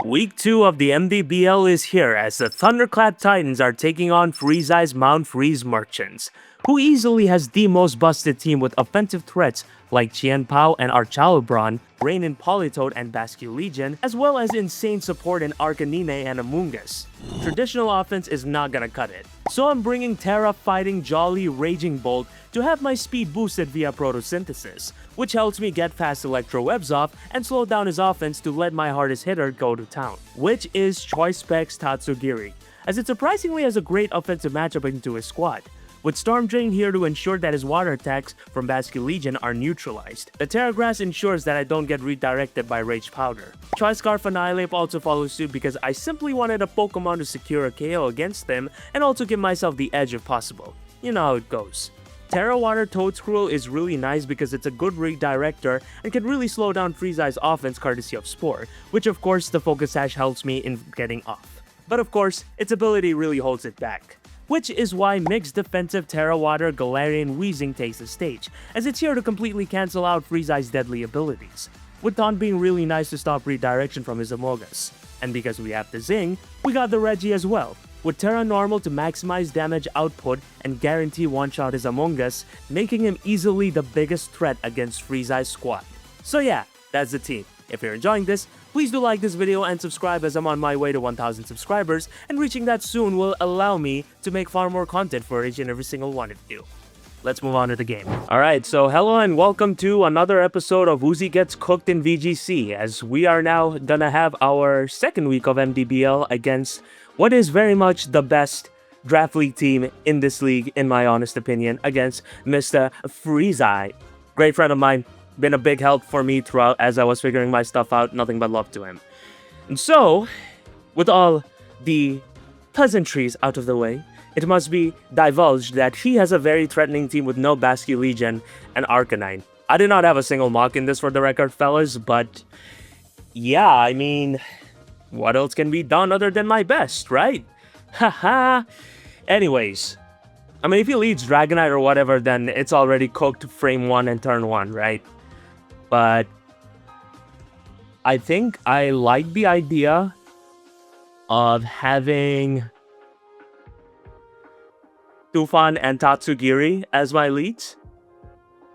Week 2 of the MDBL is here as the Thunderclap Titans are taking on Freezai's Mount Freeze Merchants, who easily has the most busted team with offensive threats like Chien Pao and Archalubron, Rain in Politoed and Basque Legion, as well as insane support in Arcanine and Amoonguss. Traditional offense is not gonna cut it, so I'm bringing Terra Fighting Jolly Raging Bolt to have my speed boosted via photosynthesis, which helps me get fast electro webs off and slow down his offense to let my hardest hitter go to town, which is Choice Specs Tatsugiri, as it surprisingly has a great offensive matchup into his squad, with Storm Drain here to ensure that his water attacks from Basque Legion are neutralized. The Terra Grass ensures that I don't get redirected by Rage Powder. Tri-Scarf Annihilate also follows suit because I simply wanted a Pokemon to secure a KO against them and also give myself the edge if possible. You know how it goes. Terra Water Toadscruel is really nice because it's a good redirector and can really slow down Freezai's offense courtesy of Spore, which of course the Focus Sash helps me in getting off. But of course, its ability really holds it back, which is why mixed defensive Terra Water Galarian Weezing takes the stage, as it's here to completely cancel out Freezai's deadly abilities, with Taunt being really nice to stop redirection from his Amoonguss. And because we have the Zing, we got the Regi as well, with Terra Normal to maximize damage output and guarantee one-shot his Amoonguss, making him easily the biggest threat against Freezai's squad. So yeah, that's the team. If you're enjoying this, please do like this video and subscribe as I'm on my way to 1,000 subscribers, and reaching that soon will allow me to make far more content for each and every single one of you. Let's move on to the game. Alright, so hello and welcome to another episode of Uzi Gets Cooked in VGC, as we are now gonna have our second week of MDBL against what is very much the best draft league team in this league, in my honest opinion, against Mr. Freezai. Great friend of mine, been a big help for me throughout as I was figuring my stuff out, nothing but love to him. And so, with all the pleasantries out of the way, it must be divulged that he has a very threatening team with no Basque Legion and Arcanine. I did not have a single mock in this for the record, fellas, but yeah, I mean, what else can be done other than my best, right? Haha. Anyways, I mean, if he leads Dragonite or whatever, then it's already cooked frame 1 and turn 1, right? But I think I like the idea of having Tufan and Tatsugiri as my leads,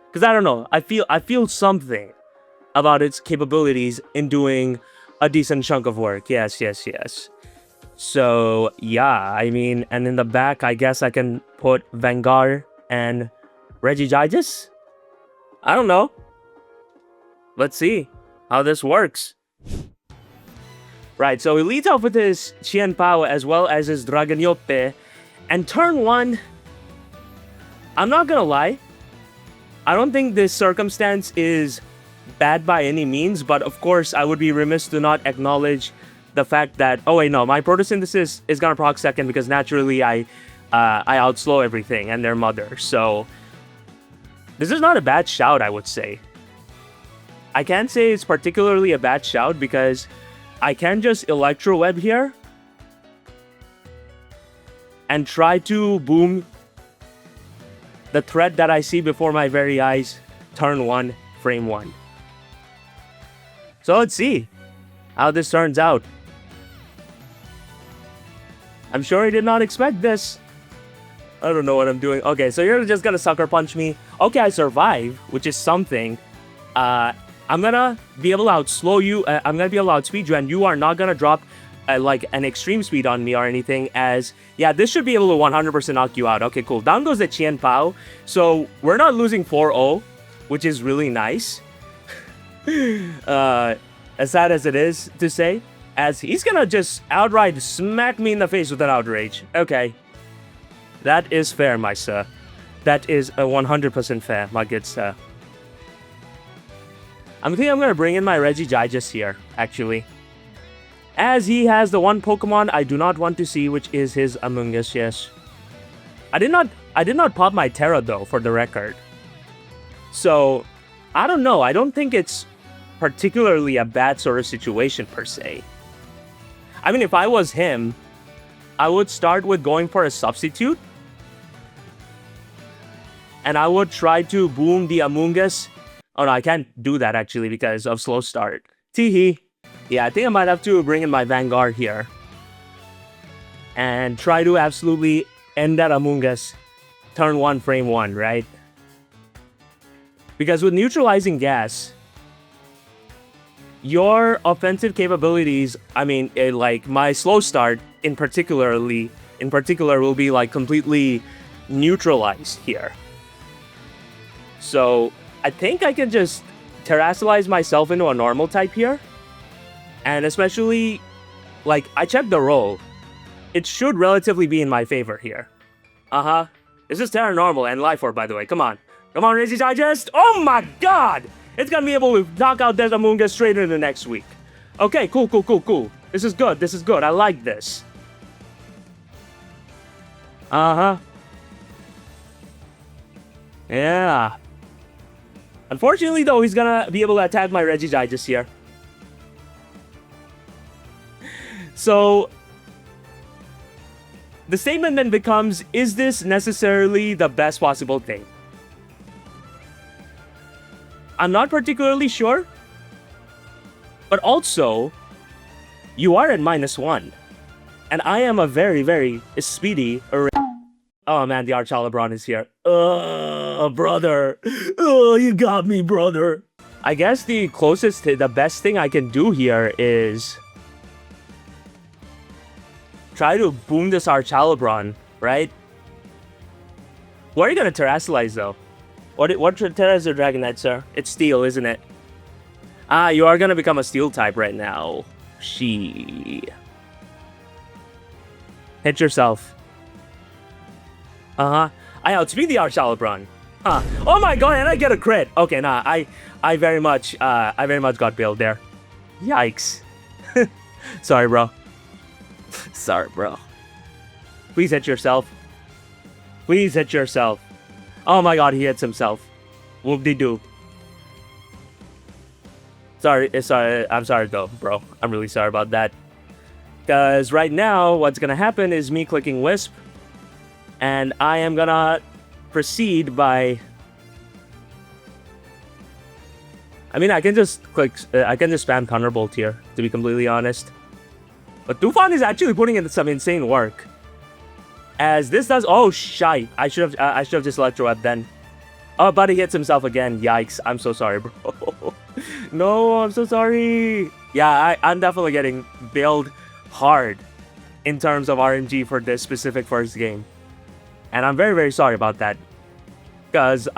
because I don't know, I feel something about its capabilities in doing a decent chunk of work. Yes. So yeah, I mean, and in the back, I guess I can put Vanguard and Regigigas. I don't know. Let's see how this works. Right, so he leads off with his Chien Pao as well as his Dragonyope. And turn 1, I'm not gonna lie, I don't think this circumstance is bad by any means, but of course I would be remiss to not acknowledge the fact that, oh wait, no, my photosynthesis is gonna proc second because naturally I outslow everything and their mother. So this is not a bad shout, I would say. I can't say it's particularly a bad shout because I can just Electro Web here and try to boom the threat that I see before my very eyes, turn 1, frame 1. So let's see how this turns out. I'm sure he did not expect this. I don't know what I'm doing. Okay, so you're just gonna Sucker Punch me. Okay, I survive, which is something. I'm gonna be able to outslow you. I'm gonna be able to outspeed you, and you are not gonna drop like an extreme speed on me or anything, as yeah, this should be able to 100% knock you out. Okay, cool. Down goes the Chien Pao. So we're not losing 4-0, which is really nice. As sad as it is to say, as he's gonna just outright smack me in the face with an Outrage. Okay. That is fair, my sir. That is 100% fair, my good sir. I think I'm gonna bring in my Regigigas here, actually, as he has the one Pokemon I do not want to see, which is his Amoonguss. Yes, I did not pop my Terra though, for the record. So I don't know. I don't think it's particularly a bad sort of situation per se. I mean, if I was him, I would start with going for a substitute, and I would try to boom the Amoonguss. Oh no, I can't do that actually because of slow start. Teehee. Yeah, I think I might have to bring in my Vanguard here. And try to absolutely end that Among Us turn 1, frame 1, right? Because with neutralizing gas, your offensive capabilities, I mean, like my slow start in particular will be like completely neutralized here. So I think I can just terrestrialize myself into a normal type here. And especially, like, I checked the roll. It should relatively be in my favor here. Uh-huh. This is Terra Normal and Life Orb, by the way. Come on. Come on, Regi Digest. Oh my god! It's gonna be able to knock out that Among Us straight into next week. Okay, cool. This is good. I like this. Uh-huh. Yeah. Unfortunately, though, he's gonna be able to attack my Regi Digest here. So, the statement then becomes, is this necessarily the best possible thing? I'm not particularly sure. But also, you are at -1. And I am a very, very speedy array. Oh man, the Archalabron is here. Brother. Oh, you got me, brother. I guess the best thing I can do here is try to boom this Archalabron, right? What are you gonna terrestrialize though? What Terra is your Dragon Knight, sir? It's steel, isn't it? Ah, you are gonna become a steel type right now. Hit yourself. Uh-huh. I outspeed the Archalabron. Huh. Oh my god, and I get a crit. Okay, nah, I very much got bailed there. Yikes. Sorry, bro. Sorry, bro. Please hit yourself. Please hit yourself. Oh my god, he hits himself. Whoop-de-doo. Sorry, I'm sorry though, bro. I'm really sorry about that. Because right now, what's gonna happen is me clicking Wisp. And I am gonna proceed by... I mean, I can just spam Thunderbolt here, to be completely honest. But Tufan is actually putting in some insane work. As this does... Oh, shite. I should have just Electro then. Oh, but he hits himself again. Yikes. I'm so sorry, bro. No, I'm so sorry. Yeah, I'm definitely getting bailed hard in terms of RNG for this specific first game. And I'm very, very sorry about that. Because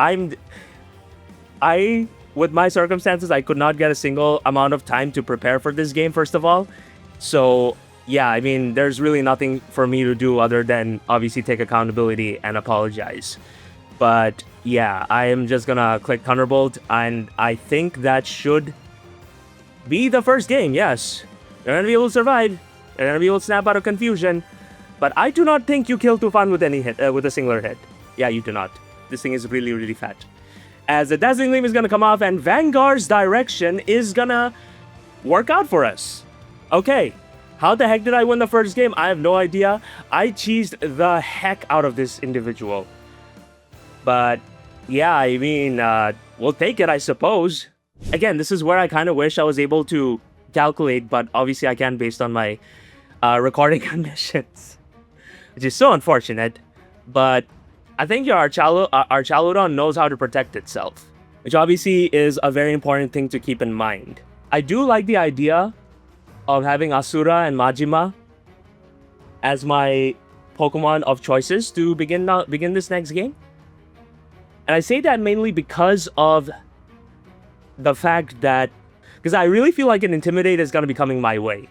with my circumstances, I could not get a single amount of time to prepare for this game, first of all. So, yeah, I mean, there's really nothing for me to do other than obviously take accountability and apologize. But, yeah, I am just gonna click Thunderbolt, and I think that should be the first game, yes. You're gonna be able to survive. You're gonna be able to snap out of confusion. But I do not think you kill Tufan with any hit, with a singular hit. Yeah, you do not. This thing is really, really fat. As the Dazzling Gleam is gonna come off, and Vanguard's direction is gonna work out for us. Okay, how the heck did I win the first game? I have no idea. I cheesed the heck out of this individual. But, yeah, I mean, we'll take it, I suppose. Again, this is where I kind of wish I was able to calculate, but obviously I can't based on my recording conditions. Which is so unfortunate. But I think your Archaludon knows how to protect itself. Which obviously is a very important thing to keep in mind. I do like the idea of having Asura and Majima as my Pokemon of choices to begin this next game. And I say that mainly because of the fact that... Because I really feel like an Intimidate is going to be coming my way.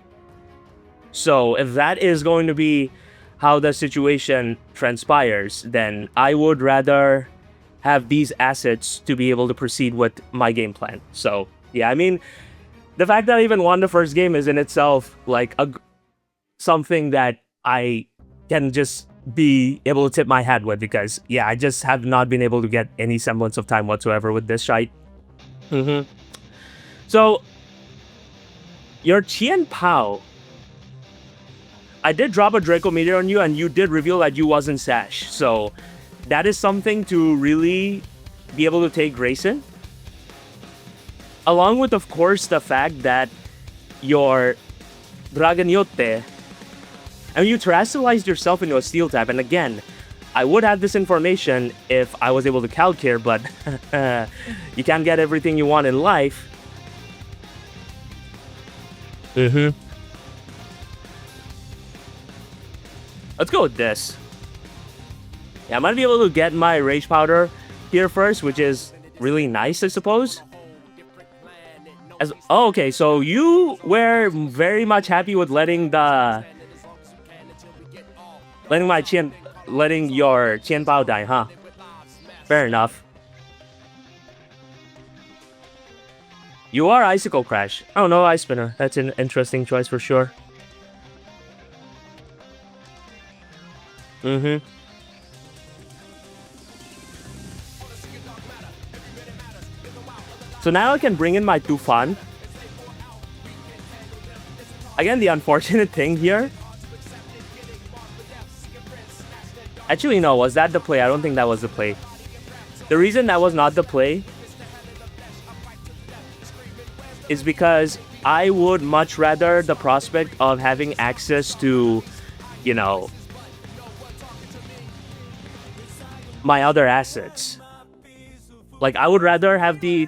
So if that is going to be how the situation transpires, then I would rather have these assets to be able to proceed with my game plan. So, yeah, I mean... The fact that I even won the first game is in itself like something that I can just be able to tip my hat with, because yeah, I just have not been able to get any semblance of time whatsoever with this shite. So your Chien Pao, I did drop a Draco Meteor on you, and you did reveal that you wasn't Sash. So that is something to really be able to take grace in. Along with, of course, the fact that your Dragon Yote, and you terrestrialized yourself into a steel type. And again, I would have this information if I was able to calc here, but you can't get everything you want in life. Let's go with this. Yeah, I might be able to get my Rage Powder here first, which is really nice, I suppose. Oh, okay, so you were very much happy with letting your Qianbao die, huh? Fair enough. You are Icicle Crash. Oh no, Ice Spinner. That's an interesting choice for sure. So now I can bring in my Tufan. Again, the unfortunate thing here. Actually, no, was that the play? I don't think that was the play. The reason that was not the play is because I would much rather the prospect of having access to, you know, my other assets. Like, I would rather have the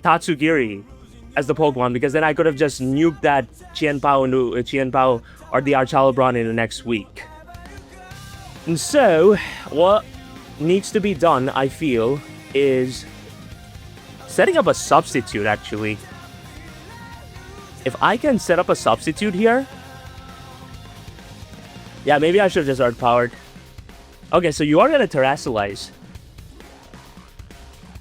Tatsugiri as the Pokemon, because then I could have just nuked that Qianbao or the Archalabron in the next week. And so, what needs to be done, I feel, is setting up a substitute, actually. If I can set up a substitute here... Yeah, maybe I should have just Earth-powered. Okay, so you are going to Terrasilize.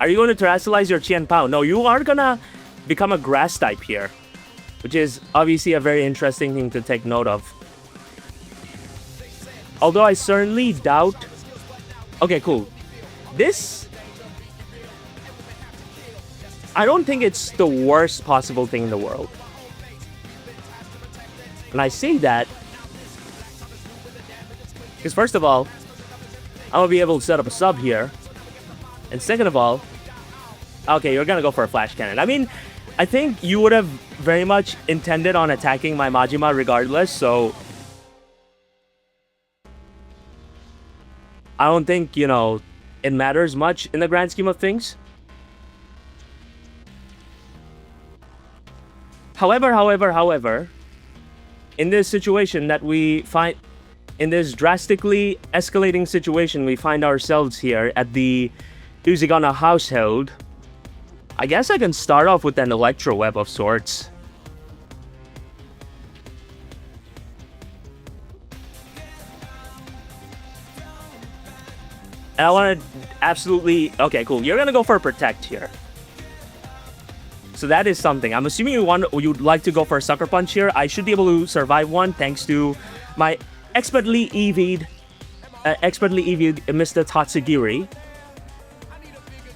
Are you going to Terrasilize your Qianbao? No, you are going to become a Grass type here, which is obviously a very interesting thing to take note of. Although I certainly doubt... Okay, cool. This... I don't think it's the worst possible thing in the world. And I say that because first of all, I'm going to be able to set up a sub here. And second of all... Okay, you're going to go for a Flash Cannon. I mean, I think you would have very much intended on attacking my Majima regardless, so... I don't think, you know, it matters much in the grand scheme of things. However, in this situation that we find... In this drastically escalating situation we find ourselves here at the Uzigana household, I guess I can start off with an Electro Web of sorts. And I want to absolutely... Okay, cool. You're going to go for a Protect here. So that is something. I'm assuming you'd like to go for a Sucker Punch here. I should be able to survive one thanks to my expertly EV'd Mr. Tatsugiri.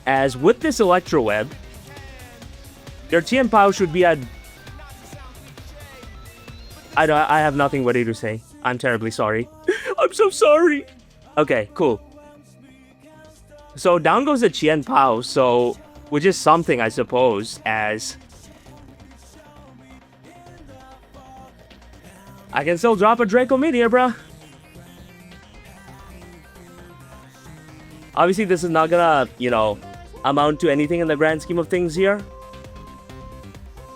As with this Electro Web, your Qianbao should be at... I have nothing ready to say. I'm terribly sorry. I'm so sorry. Okay, cool. So down goes the Qianbao, so... Which is something, I suppose, as... I can still drop a Draco Meteor, bruh. Obviously, this is not gonna, you know, amount to anything in the grand scheme of things here.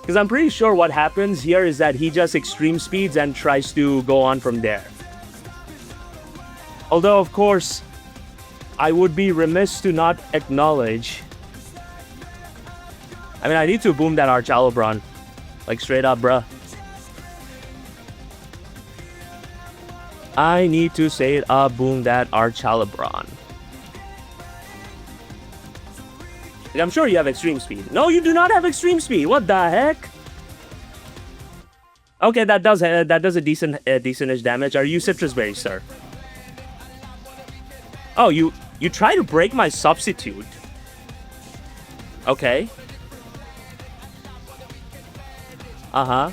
Because I'm pretty sure what happens here is that he just extreme speeds and tries to go on from there. Although, of course, I would be remiss to not acknowledge... I mean, I need to boom that Archalabron. Like, straight up, bruh. I need to say it up, boom that Archalabron. I'm sure you have extreme speed. No, you do not have extreme speed. What the heck? Okay, that does a decent-ish damage. Are you Citrus Berry, sir? Oh, you try to break my substitute. Okay. Uh-huh.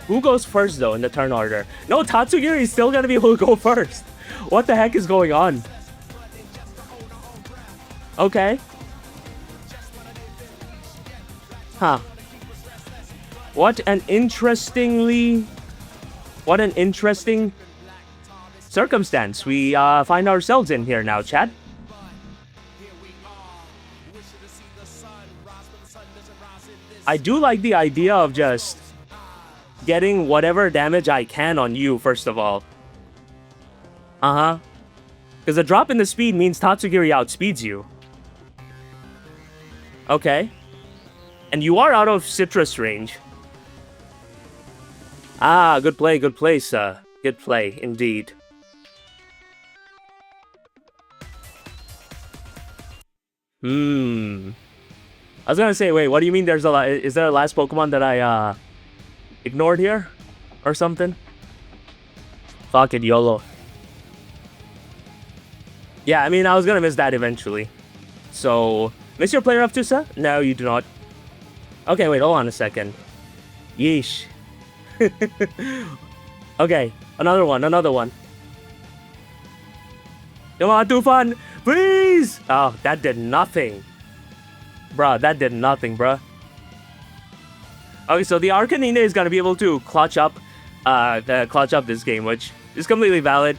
Who goes first, though, in the turn order? No, Tatsugiri is still gonna be able to go first. What the heck is going on? Okay. Huh. What an interesting circumstance we find ourselves in here now, chat. I do like the idea of just getting whatever damage I can on you, first of all. Because a drop in the speed means Tatsugiri outspeeds you. Okay. And you are out of citrus range. Ah, good play, sir. Good play, indeed. I was gonna say, wait, what do you mean there's a is there a last Pokemon that I ignored here? Or something? Fuck it, YOLO. Yeah, I mean, I was gonna miss that eventually. So, miss your player up to, sir? No, you do not. Okay, wait, hold on a second. Yeesh. Okay, another one. Come on, Tufan! Please! Oh, that did nothing. Bruh, that did nothing, bruh. Okay, so the Arcanine is gonna be able to clutch up this game, which is completely valid.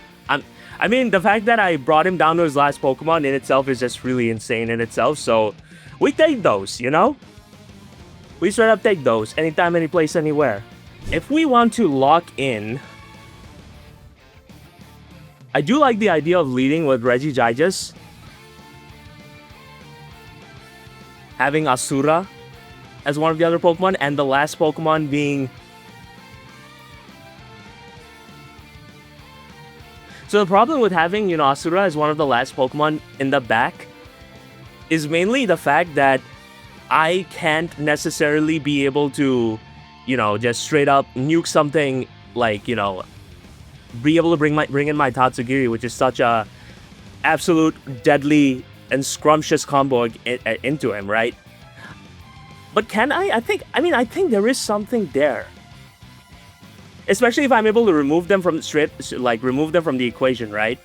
I mean, the fact that I brought him down to his last Pokemon in itself is just really insane in itself, so we take those, you know? We straight up take those, anytime, any place, anywhere. If we want to lock in, I do like the idea of leading with Regigigas, having Asura as one of the other Pokemon, and the last Pokemon being... So the problem with having, you know, Asura as one of the last Pokemon in the back is mainly the fact that I can't necessarily be able to, you know, just straight up nuke something like, you know, be able to bring in my Tatsugiri, which is such a absolute deadly and scrumptious combo into him, right? But can I? I think there is something there. Especially if I'm able to remove them from the equation, right?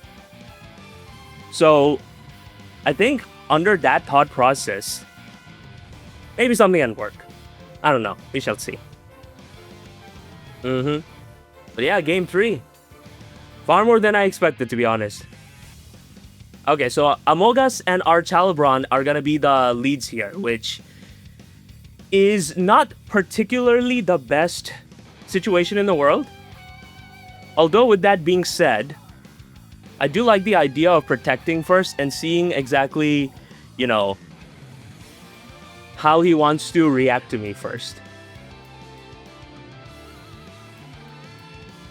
So, I think under that thought process, maybe something can work. I don't know. We shall see. But yeah, game 3. Far more than I expected, to be honest. Okay, so Amogus and Archalabron are gonna be the leads here, which is not particularly the best situation in the world. Although, with that being said, I do like the idea of protecting first and seeing exactly, you know, how he wants to react to me first.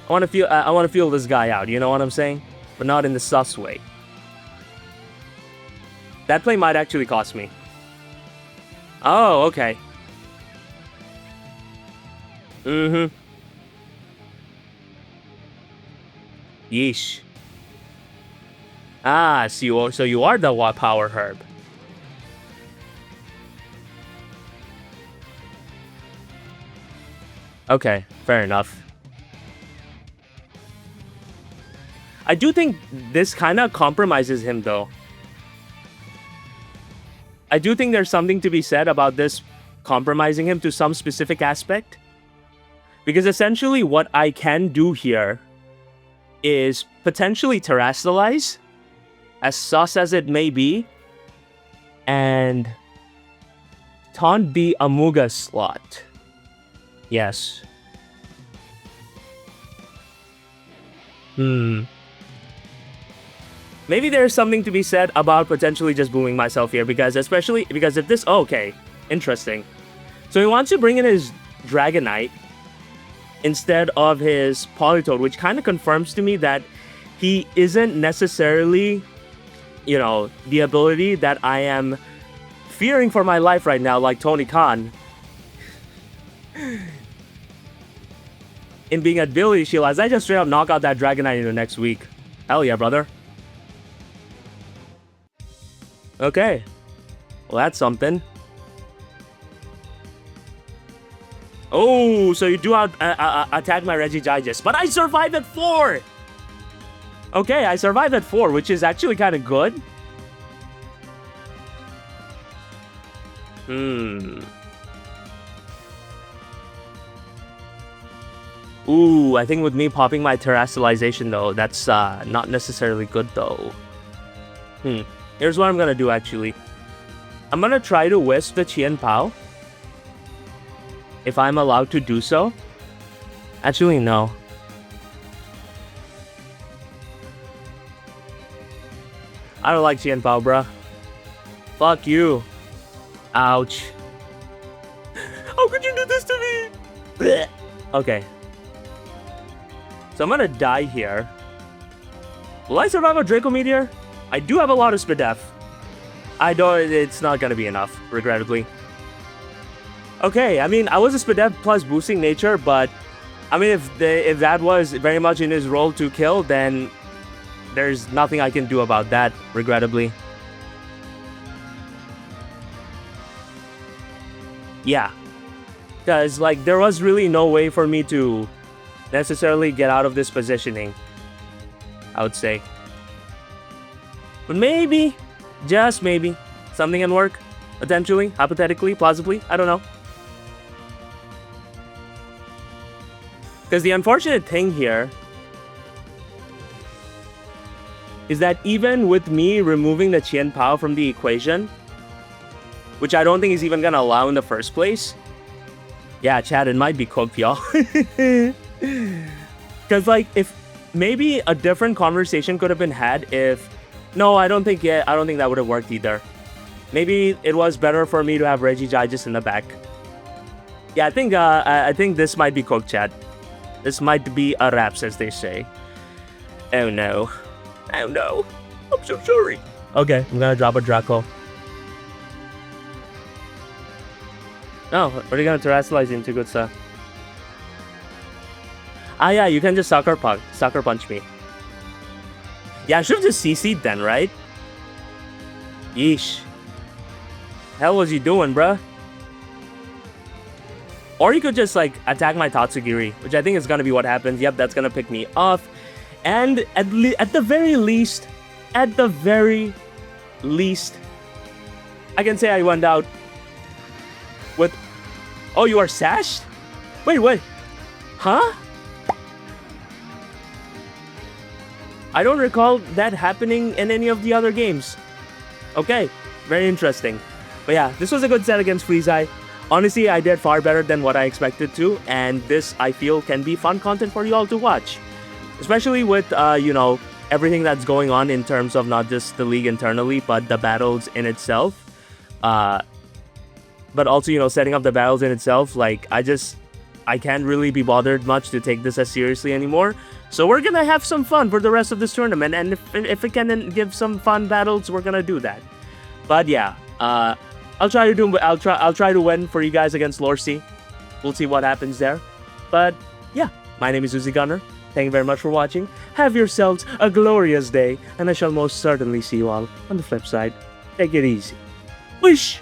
I want to feel this guy out, you know what I'm saying? But not in the sus way. That play might actually cost me. Oh, okay. Yeesh. Ah, so you are the power herb. Okay, fair enough. I do think this kind of compromises him, though. I do think there's something to be said about this compromising him to some specific aspect. Because essentially what I can do here is potentially Terrasilize, as sus as it may be, and taunt the Amogus slot. Yes. Maybe there's something to be said about potentially just booming myself here, because if this... Oh, okay, interesting. So he wants to bring in his Dragonite instead of his Politoed, which kind of confirms to me that he isn't necessarily, you know, the ability that I am fearing for my life right now, like Tony Khan. In being ability shield, as I just straight up knock out that Dragonite into next week. Hell yeah, brother. Okay. Well, that's something. Oh, so you do attack my Regigigas. But I survived at 4! Okay, I survived at 4, which is actually kind of good. Ooh, I think with me popping my terrestrialization though, that's not necessarily good though. Here's what I'm gonna do actually. I'm gonna try to wisp the Chien Pao. If I'm allowed to do so. Actually, no. I don't like Chien Pao, bruh. Fuck you. Ouch. How could you do this to me? Blech. Okay. So I'm gonna die here. Will I survive a Draco Meteor? I do have a lot of Spadef. I don't, it's not gonna be enough, regrettably. Okay, I mean, I was a Spadef plus boosting nature, but I mean, if that was very much in his role to kill, then there's nothing I can do about that, regrettably. Yeah. Because, like, there was really no way for me to necessarily get out of this positioning, I would say. But maybe, just maybe, something can work. Potentially, hypothetically, plausibly, I don't know. Because the unfortunate thing here is that even with me removing the Chien Pao from the equation, which I don't think he's even going to allow in the first place. Yeah, Chad, it might be cooked, y'all. Because, like, if maybe a different conversation could have been had if... No, I don't think that would have worked either. Maybe it was better for me to have Regigigas in the back. Yeah, I think this might be cooked, Chad. This might be a wraps, as they say. Oh no. Oh no. I'm so sorry. Okay, I'm gonna drop a Draco. Oh, what are you gonna terrestrialize into, good stuff? Ah yeah, you can just sucker punch me. Yeah, I should have just CC'd then, right? Yeesh. Hell was you doing, bruh? Or you could just, like, attack my Tatsugiri, which I think is gonna be what happens. Yep, that's gonna pick me off. And at the very least, I can say I went out with... Oh, you are sashed? Wait, what? Huh? I don't recall that happening in any of the other games. Okay, very interesting. But yeah, this was a good set against Freezai. Honestly, I did far better than what I expected to, and this, I feel, can be fun content for you all to watch. Especially with, you know, everything that's going on in terms of not just the league internally, but the battles in itself. But also, you know, setting up the battles in itself, like, I can't really be bothered much to take this as seriously anymore. So we're gonna have some fun for the rest of this tournament, and if it can give some fun battles, we're gonna do that. But yeah, I'll try to win for you guys against Lorsi. We'll see what happens there. But yeah, my name is Uzi Gunner. Thank you very much for watching. Have yourselves a glorious day, and I shall most certainly see you all on the flip side. Take it easy. Wish!